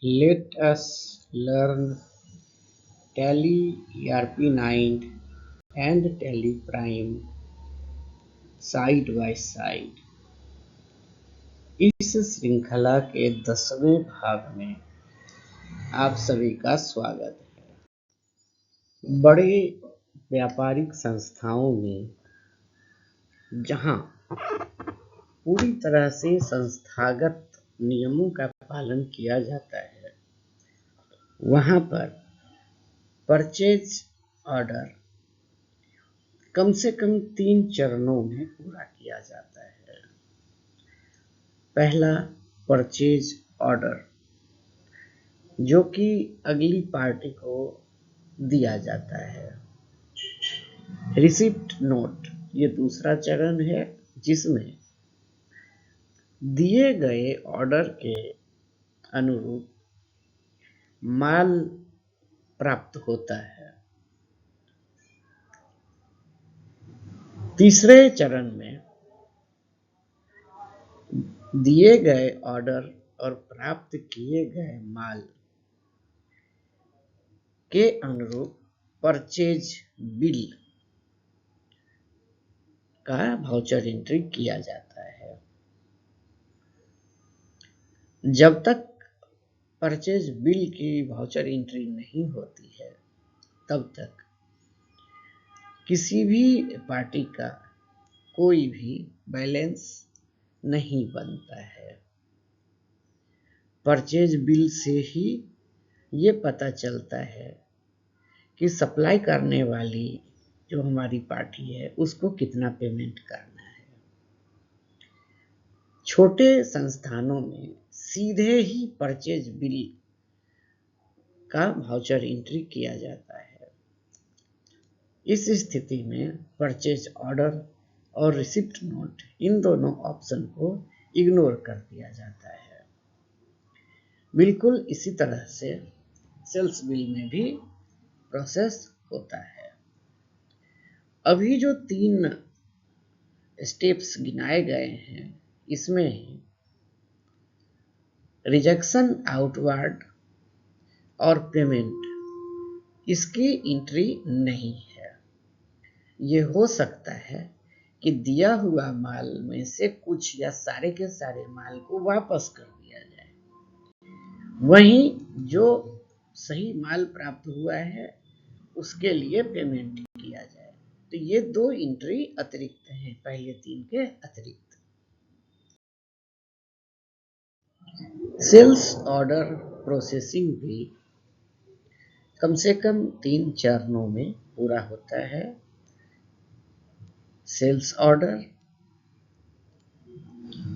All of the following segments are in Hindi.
Let us learn Tally ERP9 and Tally Prime side by side। इस श्रृंखला के 10वें भाग में आप सभी का स्वागत है। बड़े व्यापारिक संस्थाओं में जहां पूरी तरह से संस्थागत नियमों का पालन किया जाता है, वहां पर परचेज ऑर्डर कम से कम 3 चरणों में पूरा किया जाता है। पहला परचेज ऑर्डर, जो कि अगली पार्टी को दिया जाता है। रिसिप्ट नोट, ये दूसरा चरण है जिसमें दिए गए ऑर्डर के अनुरूप माल प्राप्त होता है। तीसरे चरण में दिए गए ऑर्डर और प्राप्त किए गए माल के अनुरूप परचेज बिल का वाउचर एंट्री किया जाता है। जब तक परचेज बिल की वाउचर एंट्री नहीं होती है, तब तक किसी भी पार्टी का कोई भी बैलेंस नहीं बनता है। परचेज बिल से ही ये पता चलता है कि सप्लाई करने वाली जो हमारी पार्टी है उसको कितना पेमेंट करना है। छोटे संस्थानों में सीधे ही परचेज बिल का वाउचर एंट्री किया जाता है। इस स्थिति में परचेज ऑर्डर और रिसिप्ट नोट, इन दोनों ऑप्शन को इग्नोर कर दिया जाता है। बिल्कुल इसी तरह से सेल्स बिल में भी प्रोसेस होता है। अभी जो 3 स्टेप्स गिनाए गए हैं, इसमें रिजेक्शन आउटवार्ड और पेमेंट, इसकी एंट्री नहीं है। ये हो सकता है कि दिया हुआ माल में से कुछ या सारे के सारे माल को वापस कर दिया जाए, वहीं जो सही माल प्राप्त हुआ है उसके लिए पेमेंट किया जाए। तो ये 2 एंट्री अतिरिक्त हैं, पहले 3 के अतिरिक्त। सेल्स ऑर्डर प्रोसेसिंग भी कम से कम 3 चरणों में पूरा होता है। सेल्स ऑर्डर,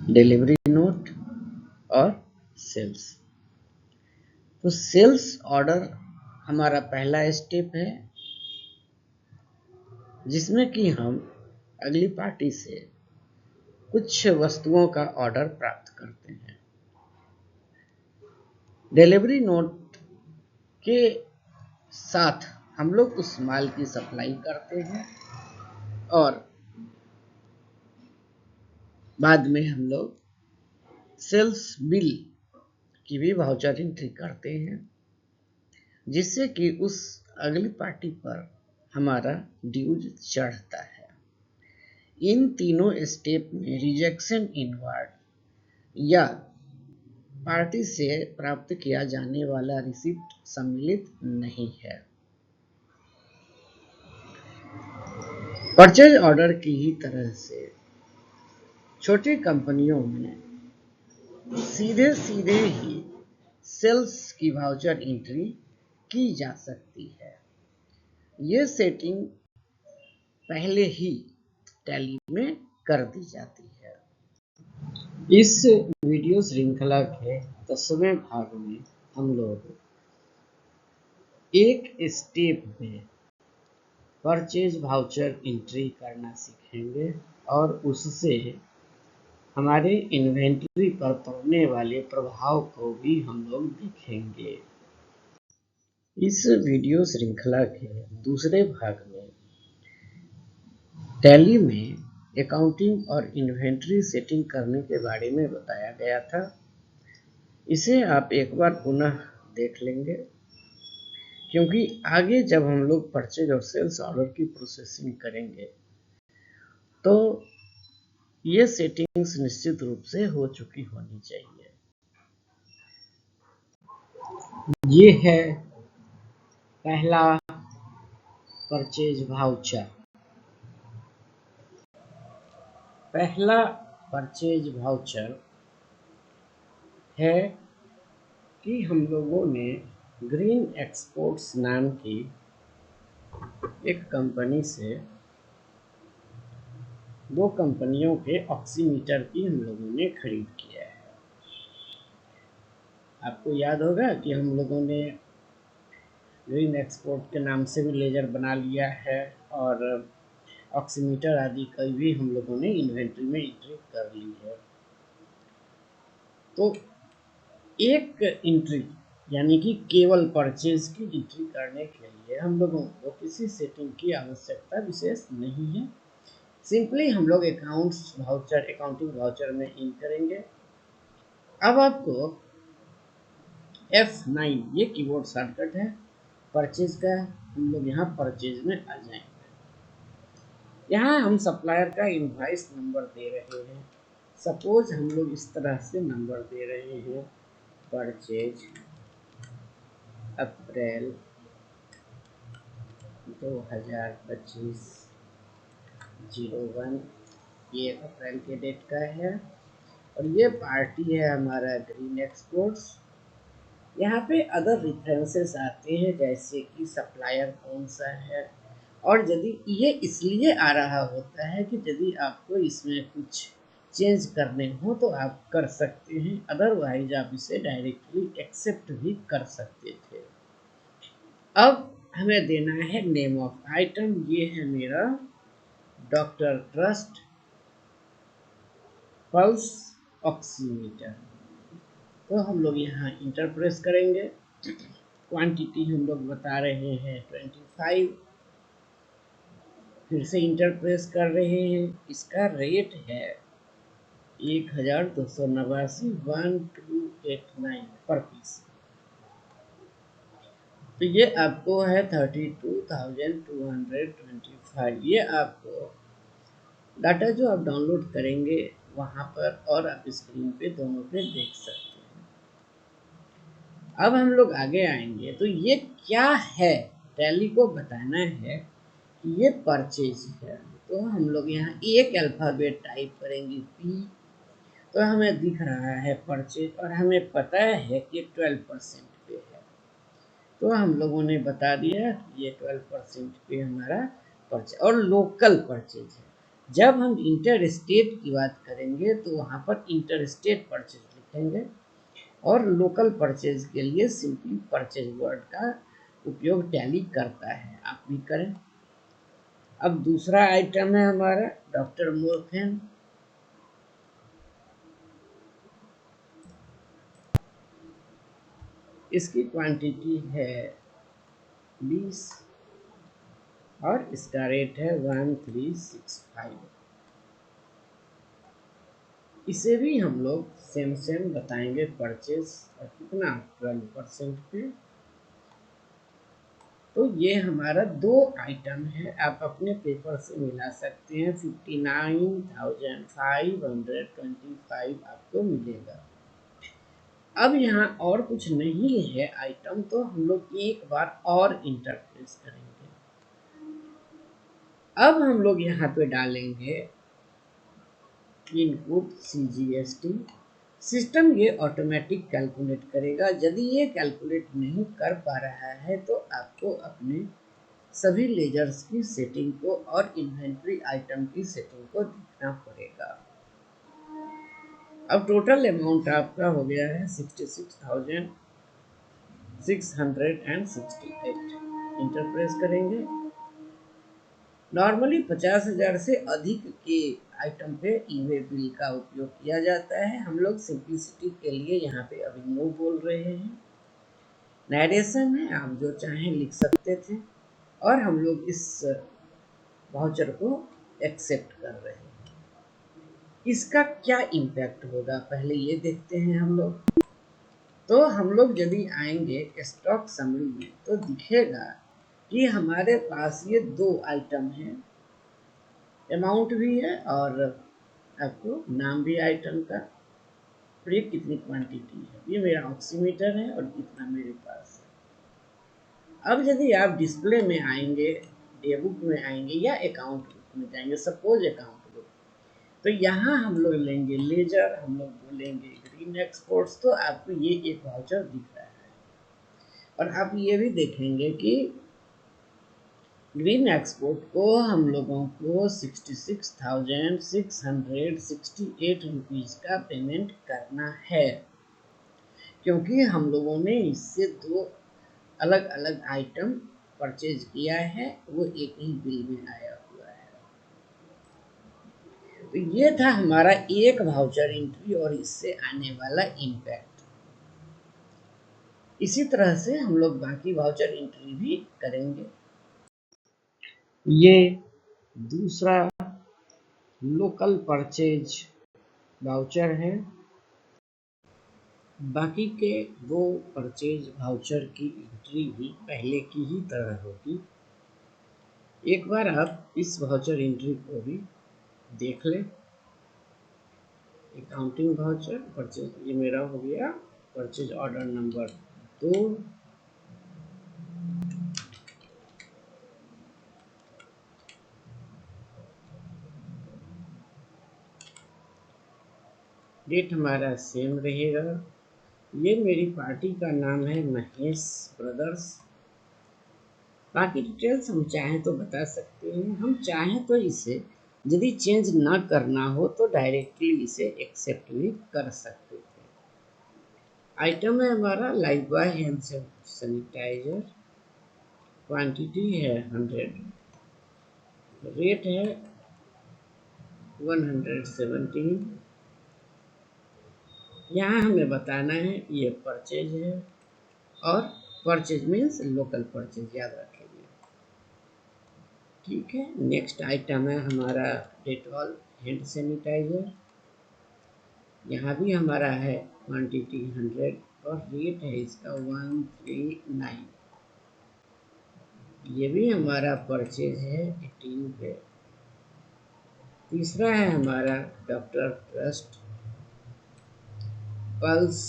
डिलीवरी नोट और सेल्स। तो सेल्स ऑर्डर हमारा पहला स्टेप है, जिसमें कि हम अगली पार्टी से कुछ वस्तुओं का ऑर्डर प्राप्त करते हैं। डिलीवरी नोट के साथ हम लोग उस माल की सप्लाई करते हैं और बाद में हम लोग सेल्स बिल की भी वाउचर एंट्री करते हैं, जिससे कि उस अगली पार्टी पर हमारा ड्यूज चढ़ता है। इन तीनों स्टेप में रिजेक्शन इनवार्ड या पार्टी से प्राप्त किया जाने वाला रिसिप्ट सम्मिलित नहीं है। परचेज ऑर्डर की ही तरह से छोटी कंपनियों में सीधे सीधे ही सेल्स की वाउचर एंट्री की जा सकती है। ये सेटिंग पहले ही टैली में कर दी जाती है। इस वीडियो श्रृंखला के 10वें भाग में हम लोग एक स्टेप में परचेज वाउचर एंट्री करना सीखेंगे और उससे हमारे इन्वेंटरी पर पड़ने वाले प्रभाव को भी हम लोग देखेंगे। इस वीडियो श्रृंखला के दूसरे भाग में टैली में अकाउंटिंग और इन्वेंटरी सेटिंग करने के बारे में बताया गया था। इसे आप एक बार पुनः देख लेंगे, क्योंकि आगे जब हम लोग परचेज और सेल्स ऑर्डर की प्रोसेसिंग करेंगे तो ये सेटिंग्स निश्चित रूप से हो चुकी होनी चाहिए। ये है पहला परचेज वाउचर। पहला परचेज वाउचर है कि हम लोगों ने ग्रीन एक्सपोर्ट्स नाम की एक कंपनी से 2 कंपनियों के ऑक्सीमीटर की हम लोगों ने खरीद किया है। आपको याद होगा कि हम लोगों ने ग्रीन एक्सपोर्ट के नाम से भी लेजर बना लिया है और ऑक्सीमीटर आदि का भी हम लोगों ने इन्वेंट्री में एंट्री कर ली है। तो एक एंट्री यानी कि केवल परचेज की एंट्री करने के लिए हम लोगों को किसी सेटिंग की आवश्यकता विशेष नहीं है। सिंपली हम लोग अकाउंटिंग वाउचर में इन करेंगे। अब आपको F9 ये कीबोर्ड शॉर्टकट है परचेज का। हम लोग यहाँ परचेज में आ जाएंगे। यहाँ हम सप्लायर का इनवॉइस नंबर दे रहे हैं। सपोज हम लोग इस तरह से नंबर दे रहे हैं, परचेज अप्रैल 2025 01, ये अप्रैल के डेट का है और ये पार्टी है हमारा ग्रीन एक्सपोर्ट्स। यहाँ पे अदर रेफरेंसेस आते हैं जैसे कि सप्लायर कौन सा है, और यदि ये इसलिए आ रहा होता है कि यदि आपको इसमें कुछ चेंज करने हो तो आप कर सकते हैं, अदरवाइज आप इसे डायरेक्टली एक्सेप्ट भी कर सकते थे। अब हमें देना है नेम ऑफ आइटम। ये है मेरा डॉक्टर ट्रस्ट पल्स ऑक्सीमीटर। तो हम लोग यहाँ इंटर प्रेस करेंगे। क्वांटिटी हम लोग बता रहे हैं 25। फिर से इंटर प्रेस कर रहे हैं। इसका रेट है 1289 1289 पर पीस। तो ये आपको है 32,225। ये आपको डाटा जो आप डाउनलोड करेंगे वहाँ पर और आप स्क्रीन पे दोनों पे देख सकते हैं। अब हम लोग आगे आएंगे तो ये क्या है, टैली को बताना है कि ये परचेज है। तो हम लोग यहाँ एक अल्फ़ाबेट टाइप करेंगे P, तो हमें दिख रहा है परचेज और हमें पता है कि 12% पे है। तो हम लोगों ने बता दिया कि ये 12% पे हमारा परचेज और लोकल परचेज है। जब हम इंटर स्टेट की बात करेंगे तो वहाँ पर इंटर स्टेट परचेज लिखेंगे और लोकल परचेज के लिए सिंपली परचेज वर्ड का उपयोग टैली करता है, आप भी करें। अब दूसरा आइटम है हमारा डॉक्टर मोरफेन। इसकी क्वांटिटी है 20 और इसका रेट है 1365। इसे भी हम लोग सेम बताएंगे परचेज और कितना 12% पे। तो ये हमारा 2 आइटम है, आप अपने पेपर से मिला सकते हैं। 59,525 आपको मिलेगा। अब यहाँ और कुछ नहीं है आइटम, तो हम लोग एक बार और इंटरप्रेस करेंगे। अब हम लोग यहाँ पे डालेंगे इनपुट CGST। सिस्टम ये ऑटोमेटिक कैलकुलेट करेगा। यदि ये कैलकुलेट नहीं कर पा रहा है तो आपको अपने सभी लेजर्स की सेटिंग को और इन्वेंट्री आइटम की सेटिंग को देखना पड़ेगा। अब टोटल अमाउंट आपका हो गया है 66,668। इंटर प्रेस करेंगे। नॉर्मली 50,000 से अधिक के आइटम पे ई-वे बिल का उपयोग किया जाता है। हम लोग सिंप्लिसिटी के लिए यहाँ पे अभी नो बोल रहे हैं। नरेशन में आप जो चाहें लिख सकते थे और हम लोग इस वाउचर को एक्सेप्ट कर रहे हैं। इसका क्या इम्पैक्ट होगा पहले ये देखते हैं हम लोग। तो हम लोग यदि आएंगे स्टॉक समरी में तो दिखेगा कि हमारे पास ये दो आइटम हैं, अमाउंट भी है और आपको नाम भी आइटम का, और ये कितनी क्वांटिटी है, ये मेरा ऑक्सीमीटर है और इतना मेरे पास है। अब यदि आप डिस्प्ले में आएंगे, डे बुक में आएंगे या अकाउंट बुक में जाएंगे, सपोज अकाउंट बुक, तो यहाँ हम लोग लेंगे लेजर, हम लोग बोलेंगे ग्रीन एक्सपोर्ट्स, तो आपको ये एक वाउचर दिख रहा है। और आप ये भी देखेंगे कि ग्रीन एक्सपोर्ट को हम लोगों को 66,668 रुपीज़ का पेमेंट करना है, क्योंकि हम लोगों ने इससे दो अलग अलग आइटम परचेज किया है, वो एक ही बिल में आया हुआ है। तो ये था हमारा एक वाउचर एंट्री और इससे आने वाला इम्पैक्ट। इसी तरह से हम लोग बाकी वाउचर एंट्री भी करेंगे। ये दूसरा लोकल परचेज वाउचर है। बाकी के दो परचेज वाउचर की एंट्री भी पहले की ही तरह होगी। एक बार आप इस वाउचर एंट्री को भी देख लें। अकाउंटिंग वाउचर परचेज, ये मेरा हो गया परचेज ऑर्डर नंबर 2। डेट हमारा सेम रहेगा। ये मेरी पार्टी का नाम है महेश ब्रदर्स। बाकी डिटेल्स हम चाहें तो बता सकते हैं, हम चाहें तो इसे यदि चेंज ना करना हो तो डायरेक्टली इसे एक्सेप्ट भी कर सकते थे। आइटम है हमारा Lifebuoy hand sanitiser, quantity है 100, रेट है 117। यहाँ हमें बताना है ये परचेज है, और परचेज मीन्स लोकल परचेज, याद रखेंगे। ठीक है, नेक्स्ट आइटम है हमारा डेटॉल हैंड सैनिटाइजर। यहाँ भी हमारा है क्वांटिटी 100 और रेट है इसका 139। ये भी हमारा परचेज है 18 पे। तीसरा है हमारा doctor trust pulse,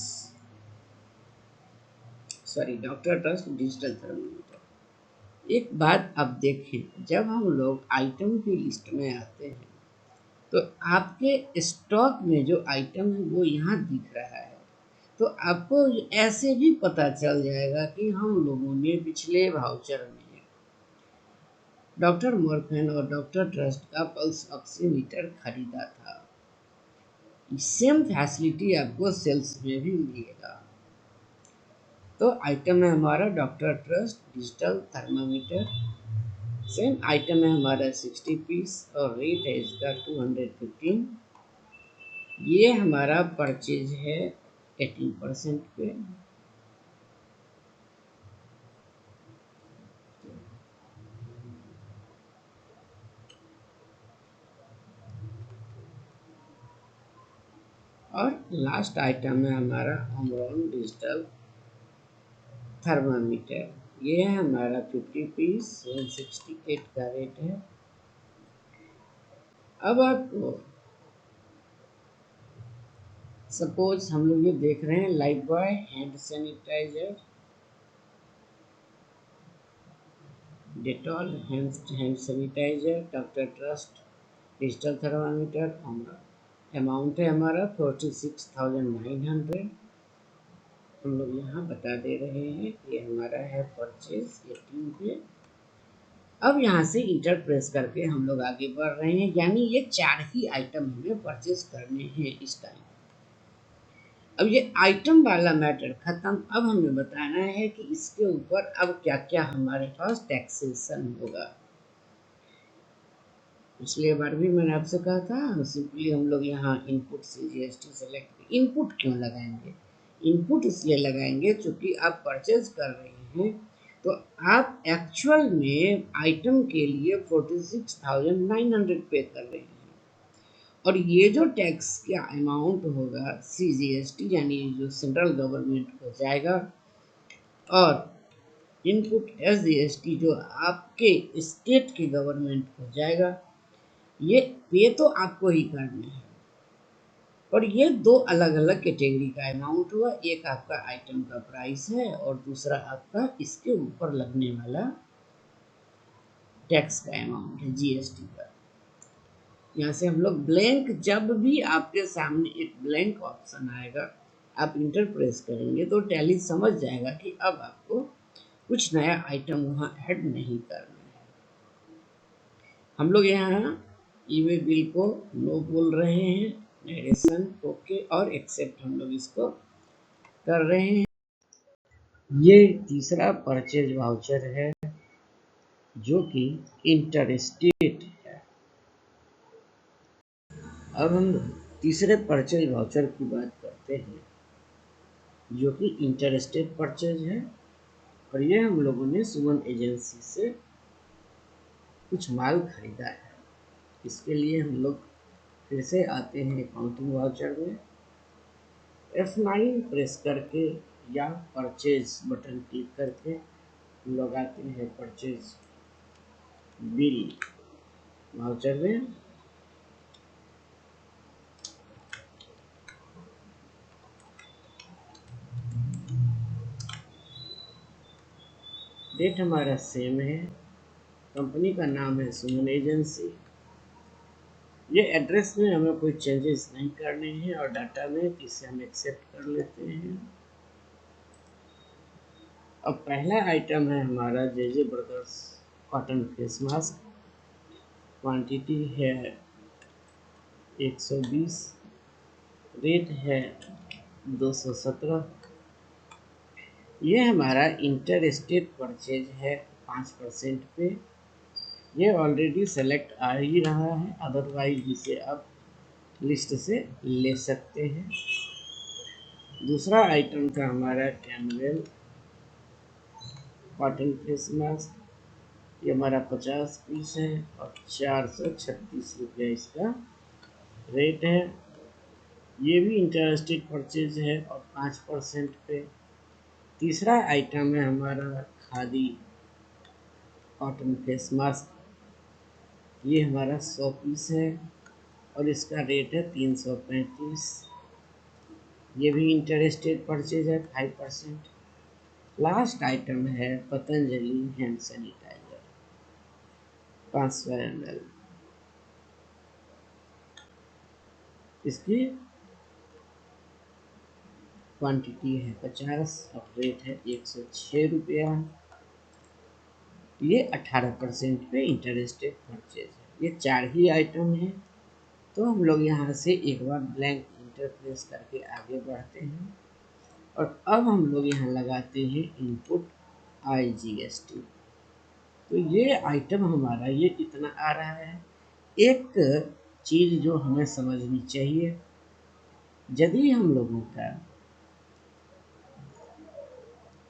doctor trust digital thermometer. एक बात अब देखें, जब हम लोग आइटम की लिस्ट में आते हैं तो आपके स्टॉक में जो आइटम है वो यहाँ दिख रहा है, तो आपको ऐसे भी पता चल जाएगा कि हम लोगों ने पिछले वाउचर में डॉक्टर मॉर्फिन और डॉक्टर ट्रस्ट का पल्स ऑक्सीमीटर खरीदा था। सेम फैसिलिटी आपको सेल्स में भी मिलेगा। तो आइटम है हमारा doctor trust digital thermometer, same item है हमारा 60 पीस और रेट है इसका 215। ये हमारा परचेज है 18% पे। और लास्ट आइटम है हमारा ओमरॉन डिजिटल थर्मामीटर, ये है हमारा 50 पीस 168 का रेट है। अब आपको सपोज हम लोग ये देख रहे हैं Lifebuoy hand sanitiser, Dettol hand sanitiser, doctor trust digital thermometer, amount है हमारा 46,900। हम लोग यहाँ बता दे रहे हैं ये हमारा है परचेज 18 पे। अब यहाँ से इंटर प्रेस करके हम लोग आगे बढ़ रहे हैं, यानी ये 4 ही आइटम हमें परचेज करने हैं इस टाइम। अब ये आइटम वाला मैटर खत्म। अब हमें बताना है कि इसके ऊपर अब क्या क्या हमारे पास टैक्सेशन होगा। पिछले बार भी मैंने आपसे कहा था सिंपली हम लोग यहाँ इनपुट से जीएसटी सेलेक्ट। इनपुट क्यों लगाएंगे? इनपुट इसलिए लगाएंगे क्योंकि आप परचेज कर रहे हैं तो आप एक्चुअल में आइटम के लिए 46,900 पे कर रहे हैं, और ये जो टैक्स का अमाउंट होगा CGST यानी जो सेंट्रल गवर्नमेंट को जाएगा, और इनपुट SGST जो आपके स्टेट के गवर्नमेंट को जाएगा। ये पे तो आपको ही करना है, और ये दो अलग अलग कैटेगरी का अमाउंट हुआ। एक आपका आइटम का प्राइस है और दूसरा आपका इसके ऊपर लगने वाला टैक्स का अमाउंट है, GST का। यहाँ से हम लोग ब्लैंक, जब भी आपके सामने एक ब्लैंक ऑप्शन आएगा, आप इंटर प्रेस करेंगे तो टैली समझ जाएगा कि अब आपको कुछ नया आइटम वहाँ ऐड नहीं करना है। हम लोग यहाँ ई-वे बिल को नो बोल रहे हैं, नरेशन ओके और एक्सेप्ट हम लोग इसको कर रहे हैं। ये तीसरा परचेज वाउचर है जो कि इंटरस्टेट है। अब हम तीसरे परचेज वाउचर की बात करते हैं जो कि इंटरस्टेट परचेज है, और ये हम लोगों ने सुमन एजेंसी से कुछ माल खरीदा है। इसके लिए हम लोग फिर से आते हैं अकाउंटिंग वाउचर में, F9 प्रेस करके या परचेज बटन क्लिक करके लोग आते हैं परचेज बिल वाउचर में। डेट हमारा सेम है, कंपनी का नाम है सुमन एजेंसी। ये एड्रेस में हमें कोई चेंजेस नहीं करने हैं, और डाटा में इसे हम एक्सेप्ट कर लेते हैं। अब पहला आइटम है हमारा JJ brothers cotton face mask, quantity है 120, रेट है 217। ये हमारा इंटर स्टेट परचेज है 5% पे। ये ऑलरेडी सेलेक्ट आ ही रहा है, अदरवाइज इसे आप लिस्ट से ले सकते हैं। दूसरा आइटम था हमारा कैमवेल कॉटन फेस मास्क, ये हमारा 50 पीस है और 436 रुपया इसका रेट है। ये भी इंटरस्टेट परचेज है और 5% पे। तीसरा आइटम है हमारा खादी कॉटन फेस मास्क, ये हमारा 100 पीस है और इसका रेट है 335। ये भी इंटरस्टेट परचेज है 5%। लास्ट आइटम है पतंजलि हैंड सैनिटाइजर 500 ml, इसकी क्वांटिटी है 50 और रेट है 106 रुपया। ये 18% पे इंटरस्टेट परचेज है। ये 4 ही आइटम है, तो हम लोग यहाँ से एक बार ब्लैंक इंटर प्रेस करके आगे बढ़ते हैं, और अब हम लोग यहाँ लगाते हैं इनपुट IGST। तो ये आइटम हमारा ये इतना आ रहा है। एक चीज़ जो हमें समझनी चाहिए, यदि हम लोगों का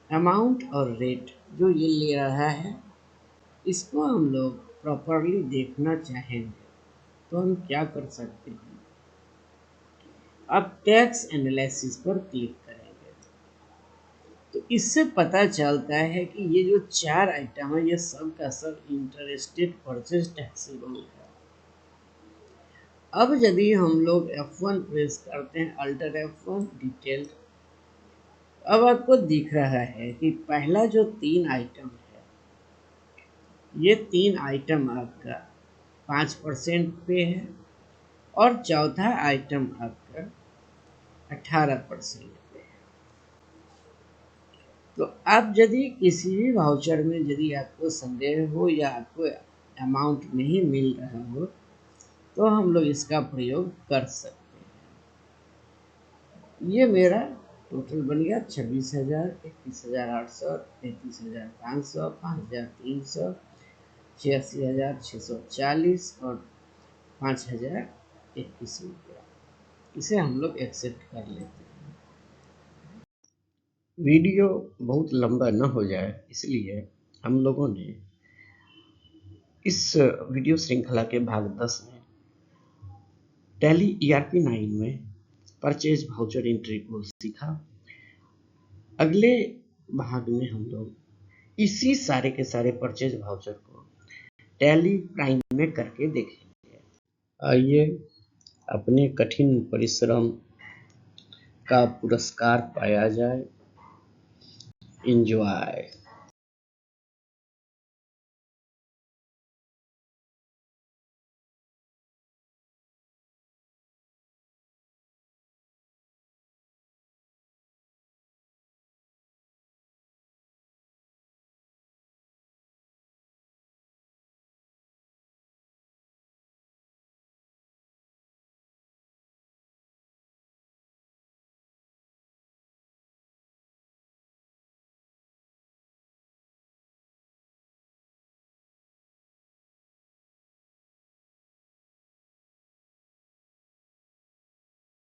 अमाउंट और रेट जो ये ले रहा है, इसको हम लोग प्रॉपरली देखना चाहेंगे तो हम क्या कर सकते हैं। अब टैक्स एनालिसिस पर क्लिक करेंगे तो इससे पता चलता है कि ये जो 4 आइटम है ये सब का सब इंटरस्टेट परचेज टैक्सेबल है। अब यदि हम लोग F1 प्रेस करते हैं, अल्टर F1 डिटेल, अब आपको दिख रहा है कि पहला जो 3 आइटम है, ये 3 आइटम आपका 5% पे है, और चौथा आइटम आपका 18% पे है। तो आप यदि किसी भी वाउचर में यदि आपको संदेह हो या आपको अमाउंट नहीं मिल रहा हो, तो हम लोग इसका प्रयोग कर सकते हैं। ये मेरा टोटल बन गया 26,000, 21,800, 33,500, 5,300, 86,640 और 5,021 रुपया। इसे हम लोग एक्सेप्ट कर लेते हैं। वीडियो बहुत लंबा न हो जाए इसलिए हम लोगों ने इस वीडियो श्रृंखला के भाग 10 में टैली ERP 9 में परचेज वाउचर एंट्री को सीखा। अगले भाग में हम लोग इसी सारे के सारे परचेज वाउचर को टैली प्राइम में करके देखेंगे। आइए अपने कठिन परिश्रम का पुरस्कार पाया जाए। एंजॉय।